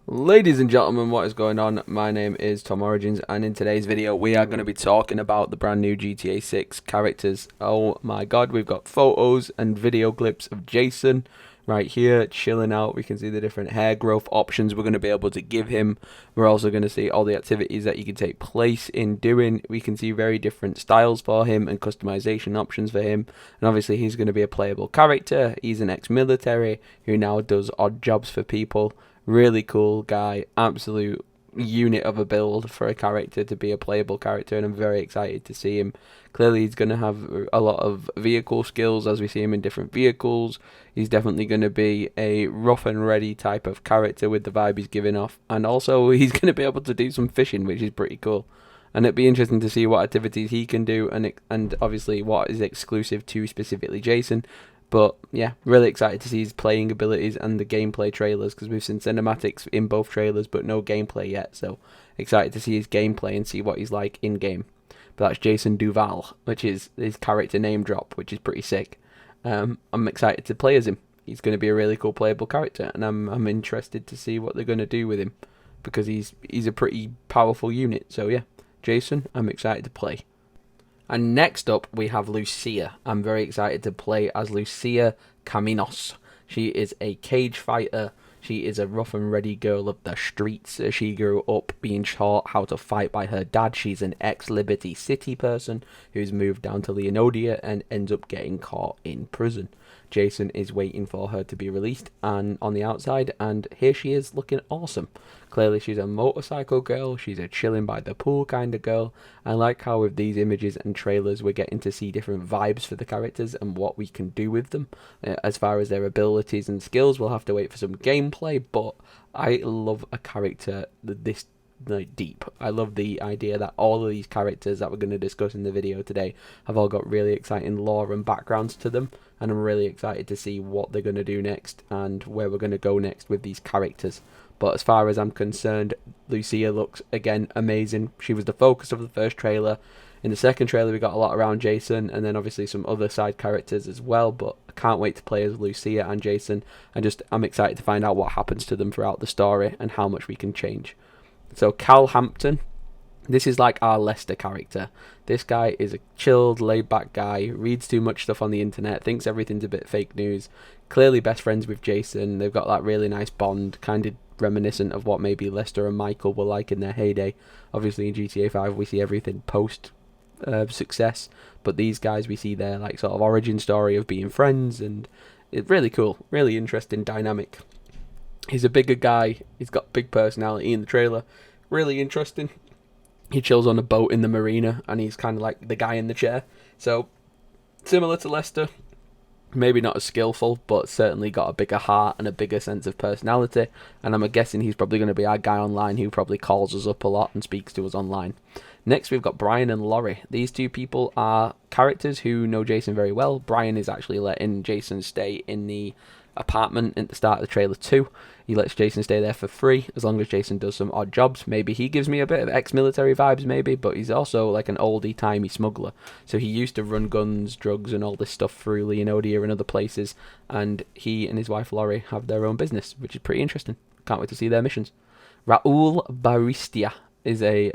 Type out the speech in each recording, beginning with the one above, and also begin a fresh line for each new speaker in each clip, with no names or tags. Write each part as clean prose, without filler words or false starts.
Ladies and gentlemen, what is going on? My name is Tom Origins, and in today's video we are going to be talking about the brand new GTA 6 characters. Oh my god, we've got photos and video clips of Jason right here chilling out. We can see the different hair growth options we're going to be able to give him. We're also going to see all the activities that he can take place in doing. We can see very different styles for him and customization options for him. And obviously he's going to be a playable character. He's an ex-military who now does odd jobs for people. Really cool guy, absolute unit of a build for a character to be a playable character, and I'm very excited to see him. Clearly he's going to have a lot of vehicle skills as we see him in different vehicles. He's definitely going to be a rough and ready type of character with the vibe he's giving off, and also he's going to be able to do some fishing, which is pretty cool. And it'd be interesting to see what activities he can do, and obviously what is exclusive to specifically Jason. But yeah, really excited to see his playing abilities and the gameplay trailers, because we've seen cinematics in both trailers but no gameplay yet. So excited to see his gameplay and see what he's like in game. But that's Jason Duval, which is his character name drop, which is pretty sick. I'm excited to play as him. He's going to be a really cool playable character, and I'm interested to see what they're going to do with him, because he's a pretty powerful unit. So yeah, Jason, I'm excited to play. And next up, we have Lucia. I'm very excited to play as Lucia Caminos. She is a cage fighter. She is a rough and ready girl of the streets. She grew up being taught how to fight by her dad. She's an ex-Liberty City person who's moved down to Leonodia and ends up getting caught in prison. Jason is waiting for her to be released and on the outside, and here she is looking awesome. Clearly she's a motorcycle girl, she's a chilling by the pool kind of girl. I like how with these images and trailers we're getting to see different vibes for the characters and what we can do with them. As far as their abilities and skills, we'll have to wait for some gameplay, but I love a character this deep. I love the idea that all of these characters that we're going to discuss in the video today have all got really exciting lore and backgrounds to them, and I'm really excited to see what they're going to do next and where we're going to go next with these characters. But as far as I'm concerned, Lucia looks again amazing. She was the focus of the first trailer. In the second trailer we got a lot around Jason, and then obviously some other side characters as well, but I can't wait to play as Lucia and Jason. I'm excited to find out what happens to them throughout the story and how much we can change. So Cal Hampton, this is like our Lester character. This guy is a chilled, laid-back guy, reads too much stuff on the internet, thinks everything's a bit fake news, clearly best friends with Jason. They've got that really nice bond, kind of reminiscent of what maybe Lester and Michael were like in their heyday. Obviously in GTA 5 we see everything post success, but these guys we see their like sort of origin story of being friends, and it's really cool, really interesting dynamic. He's a bigger guy, he's got big personality in the trailer, really interesting. He chills on a boat in the marina, and he's kind of like the guy in the chair. So, similar to Lester, maybe not as skillful, but certainly got a bigger heart and a bigger sense of personality. And I'm guessing he's probably going to be our guy online who probably calls us up a lot and speaks to us online. Next, we've got Brian and Laurie. These two people are characters who know Jason very well. Brian is actually letting Jason stay in the apartment at the start of the trailer too. He lets Jason stay there for free as long as Jason does some odd jobs. Maybe he gives me a bit of ex-military vibes maybe, but he's also like an oldie-timey smuggler. So he used to run guns, drugs and all this stuff through Leonodia and other places, and he and his wife Laurie have their own business, which is pretty interesting. Can't wait to see their missions. Raul Baristia is a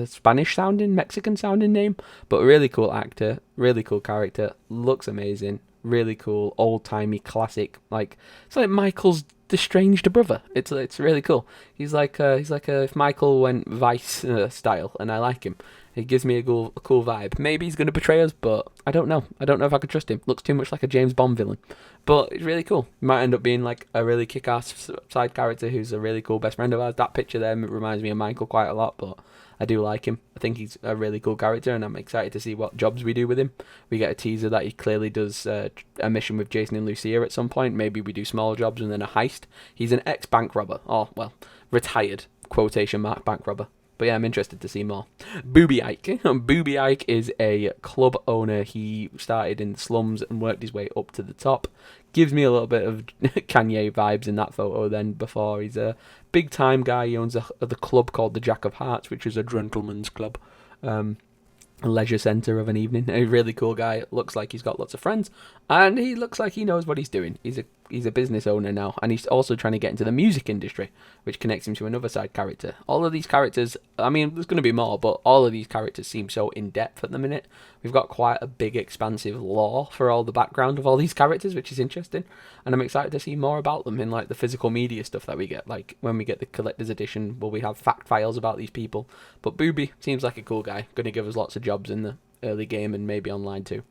Spanish-sounding, Mexican-sounding name, but a really cool actor, really cool character, looks amazing. Really cool, old-timey, classic. Like it's like Michael's estranged brother. It's really cool. He's like if Michael went Vice style, and I like him. He gives me a cool vibe. Maybe he's gonna betray us, but I don't know. I don't know if I could trust him. Looks too much like a James Bond villain, but it's really cool. He might end up being like a really kick-ass side character who's a really cool best friend of ours. That picture there reminds me of Michael quite a lot, but I do like him. I think he's a really cool character, and I'm excited to see what jobs we do with him. We get a teaser that he clearly does a mission with Jason and Lucia at some point. Maybe we do small jobs and then a heist. He's an ex-bank robber. Oh, well, retired, quotation mark, bank robber. But yeah, I'm interested to see more. Booby Ike. Booby Ike is a club owner. He started in the slums and worked his way up to the top. Gives me a little bit of Kanye vibes in that photo then before. He's a big time guy. He owns the club called the Jack of Hearts, which is a gentleman's club. A leisure centre of an evening. A really cool guy. Looks like he's got lots of friends, and he looks like he knows what he's doing. He's a he's a business owner now, and he's also trying to get into the music industry, which connects him to another side character. All of these characters, I mean, there's going to be more, but all of these characters seem so in depth at the minute. We've got quite a big, expansive lore for all the background of all these characters, which is interesting, and I'm excited to see more about them in like the physical media stuff that we get. Like when we get the collector's edition, will we have fact files about these people? But Booby seems like a cool guy, going to give us lots of jobs in the early game and maybe online too.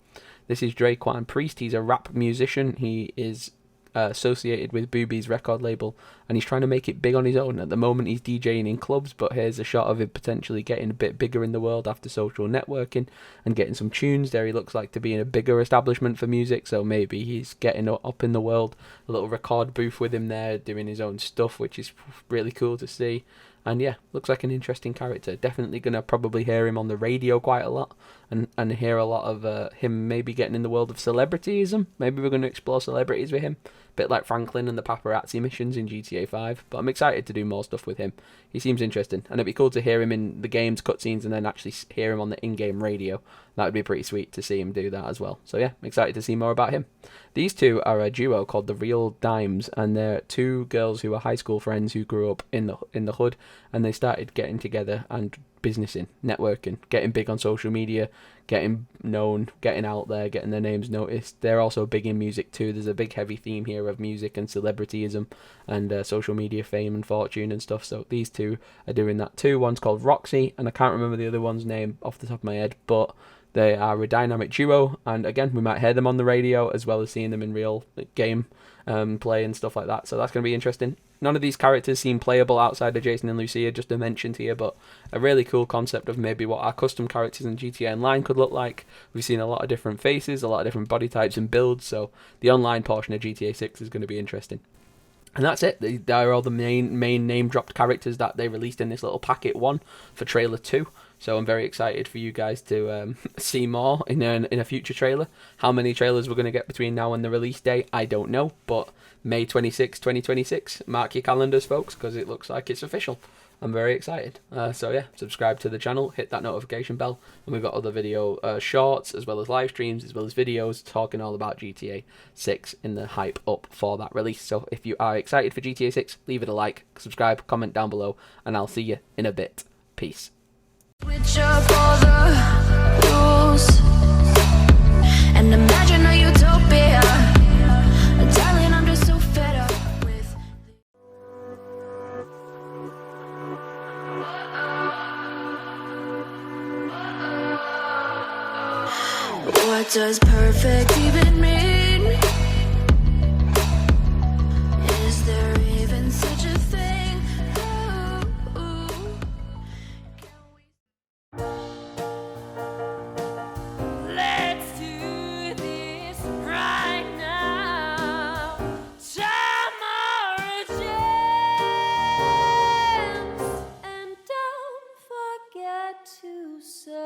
This is Draquan Priest. He's a rap musician. He is associated with Booby's record label, and he's trying to make it big on his own. At the moment, he's DJing in clubs, but here's a shot of him potentially getting a bit bigger in the world after social networking and getting some tunes. There he looks like to be in a bigger establishment for music, so maybe he's getting up in the world. A little record booth with him there, doing his own stuff, which is really cool to see. And yeah, looks like an interesting character. Definitely going to probably hear him on the radio quite a lot, and hear a lot of him maybe getting in the world of celebrityism. Maybe we're going to explore celebrities with him. Bit like Franklin and the paparazzi missions in GTA 5. But I'm excited to do more stuff with him. He seems interesting. And it'd be cool to hear him in the game's cutscenes and then actually hear him on the in-game radio. That would be pretty sweet to see him do that as well. So yeah, excited to see more about him. These two are a duo called the Real Dimes, and they're two girls who are high school friends who grew up in the hood, and they started getting together and businessing, networking, getting big on social media, getting known, getting out there, getting their names noticed. They're also big in music too. There's a big heavy theme here of music and celebrityism and social media fame and fortune and stuff. So these two are doing that too. One's called Roxy, and I can't remember the other one's name off the top of my head, but they are a dynamic duo, and again, we might hear them on the radio as well as seeing them in real game play and stuff like that. So that's going to be interesting. None of these characters seem playable outside of Jason and Lucia, just to mention here, but a really cool concept of maybe what our custom characters in GTA Online could look like. We've seen a lot of different faces, a lot of different body types and builds, so the online portion of GTA 6 is going to be interesting. And that's it. They are all the main name-dropped characters that they released in this little packet 1 for trailer 2. So I'm very excited for you guys to see more in a future trailer. How many trailers we're going to get between now and the release date, I don't know. But May 26, 2026, mark your calendars, folks, because it looks like it's official. I'm very excited. So yeah, subscribe to the channel, hit that notification bell, and we've got other video shorts, as well as live streams, as well as videos talking all about GTA 6 in the hype up for that release. So if you are excited for GTA 6, leave it a like, subscribe, comment down below, and I'll see you in a bit. Peace.
Switch up all the rules and imagine a utopia. Darling, I'm just so fed up with what does perfect even mean? Is there even such a thing? Let's do this right now. Tomorrow jams, and don't forget to subscribe.